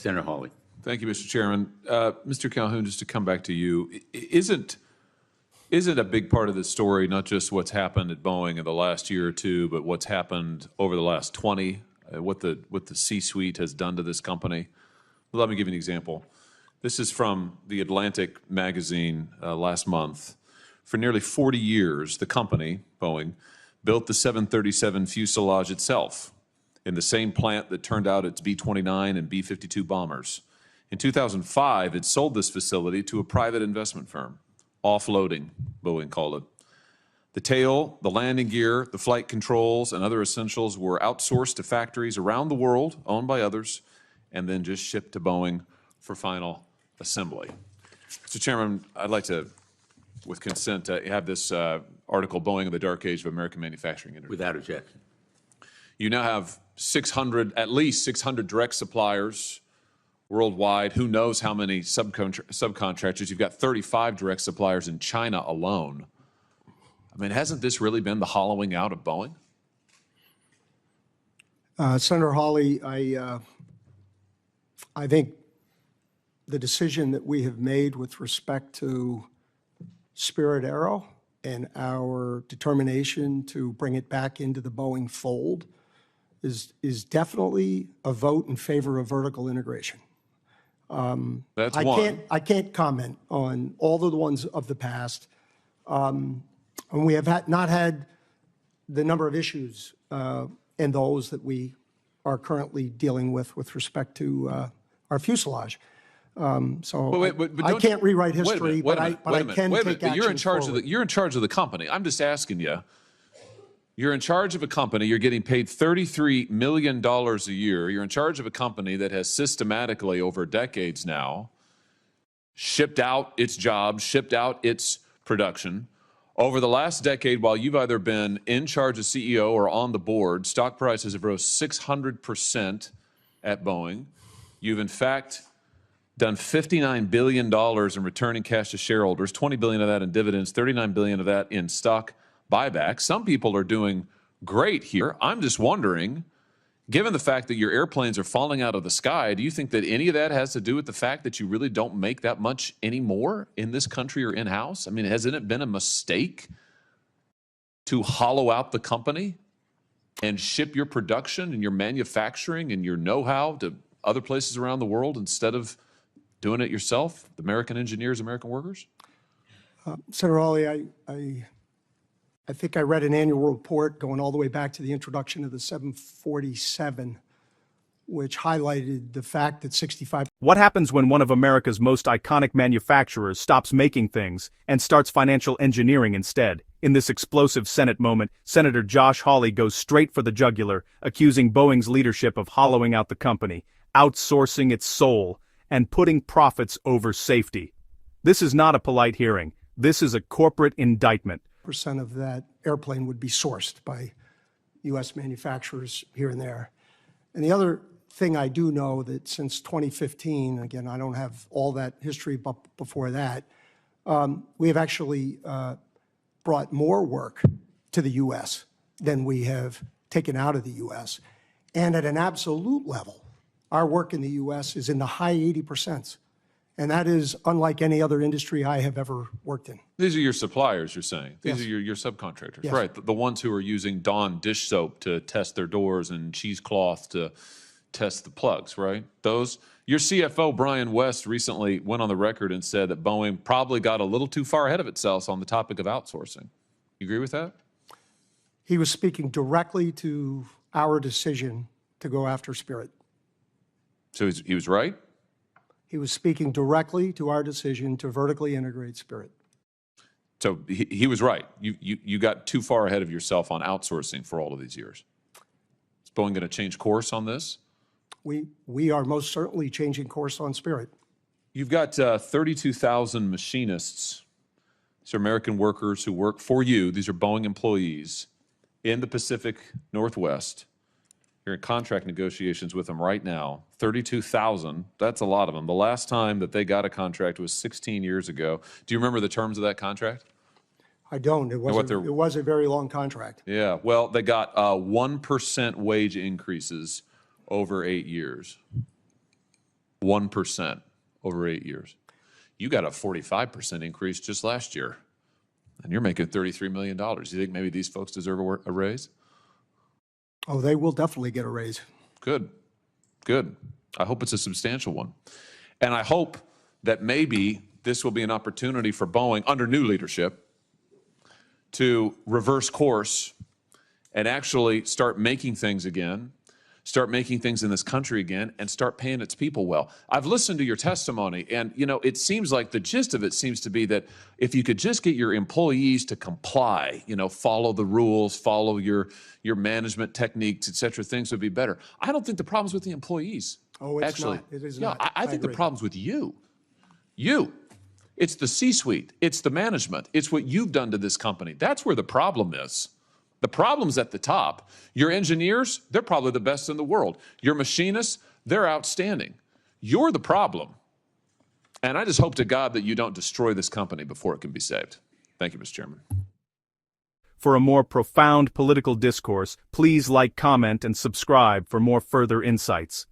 Senator Hawley. Thank you, Mr. Chairman. Mr. Calhoun, just to come back to you, isn't a big part of this story not just what's happened at Boeing in the last year or two, but what's happened over the last 20, what the C-suite has done to this company? Well, let me give you an example. This is from the Atlantic magazine last month. For nearly 40 years, the company, Boeing, built the 737 fuselage itself in the same plant that turned out its B-29 and B-52 bombers. In 2005, it sold this facility to a private investment firm. Offloading, Boeing called it. The tail, the landing gear, the flight controls, and other essentials were outsourced to factories around the world, owned by others, and then just shipped to Boeing for final assembly. Mr. Chairman, I'd like to, with consent, have this article, Boeing in the Dark Age of American Manufacturing. Without objection. You now have at least 600 direct suppliers worldwide. Who knows how many subcontractors? You've got 35 direct suppliers in China alone. I mean, hasn't this really been the hollowing out of Boeing? Senator Hawley, I think the decision that we have made with respect to Spirit Aero and our determination to bring it back into the Boeing fold is definitely a vote in favor of vertical integration. That's one. I can't comment on all of the ones of the past. And we have not had the number of issues in those that we are currently dealing with respect to our fuselage. So but I can't rewrite history, but I can take action. You're in charge of the company. I'm just asking you. You're in charge of a company. You're getting paid $33 million a year. You're in charge of a company that has systematically, over decades now, shipped out its jobs, shipped out its production. Over the last decade, while you've either been in charge as CEO or on the board, stock prices have rose 600% at Boeing. You've, in fact, done $59 billion in returning cash to shareholders, $20 billion of that in dividends, $39 billion of that in stock buyback. Some people are doing great here. I'm just wondering, given the fact that your airplanes are falling out of the sky, do you think that any of that has to do with the fact that you really don't make that much anymore in this country or in-house? I mean, hasn't it been a mistake to hollow out the company and ship your production and your manufacturing and your know-how to other places around the world instead of doing it yourself, the American engineers, American workers? Senator Hawley, I think I read an annual report going all the way back to the introduction of the 747, which highlighted the fact that 65. What happens when one of America's most iconic manufacturers stops making things and starts financial engineering instead? In this explosive Senate moment, Senator Josh Hawley goes straight for the jugular, accusing Boeing's leadership of hollowing out the company, outsourcing its soul, and putting profits over safety. This is not a polite hearing. This is a corporate indictment. % of that airplane would be sourced by U.S. manufacturers here and there. And the other thing I do know that since 2015, again, I don't have all that history, but before that, we have actually brought more work to the U.S. than we have taken out of the U.S. And at an absolute level, our work in the U.S. is in the high 80%. And that is unlike any other industry I have ever worked in. These are your suppliers, you're saying? These Yes. are your subcontractors, Yes. right? The ones who are using Dawn dish soap to test their doors and cheesecloth to test the plugs, right? Those. Your CFO, Brian West, recently went on the record and said that Boeing probably got a little too far ahead of itself on the topic of outsourcing. You agree with that? He was speaking directly to our decision to go after Spirit. So he was right? He was speaking directly to our decision to vertically integrate Spirit. So he was right. You got too far ahead of yourself on outsourcing for all of these years. Is Boeing going to change course on this? We are most certainly changing course on Spirit. You've got 32,000 machinists. These are American workers who work for you. These are Boeing employees in the Pacific Northwest. You're in contract negotiations with them right now. 32,000, that's a lot of them. The last time that they got a contract was 16 years ago. Do you remember the terms of that contract? I don't. It was a very long contract. Yeah, well, they got 1% wage increases over 8 years. 1% over 8 years. You got a 45% increase just last year, and you're making $33 million. You think maybe these folks deserve a raise? Oh, they will definitely get a raise. Good, good. I hope it's a substantial one. And I hope that maybe this will be an opportunity for Boeing, under new leadership, to reverse course and actually start making things again, start making things in this country again, and start paying its people well. I've listened to your testimony, and it seems like the gist of it seems to be that if you could just get your employees to comply, follow the rules, follow your management techniques, et cetera, things would be better. I don't think the problem's with the employees. Oh, it's Actually, not. It is yeah, not. I think the agree. problem's with you. You. It's the C-suite. It's the management. It's what you've done to this company. That's where the problem is. The problem's at the top. Your engineers, they're probably the best in the world. Your machinists, they're outstanding. You're the problem. And I just hope to God that you don't destroy this company before it can be saved. Thank you, Mr. Chairman. For a more profound political discourse, please like, comment, and subscribe for more further insights.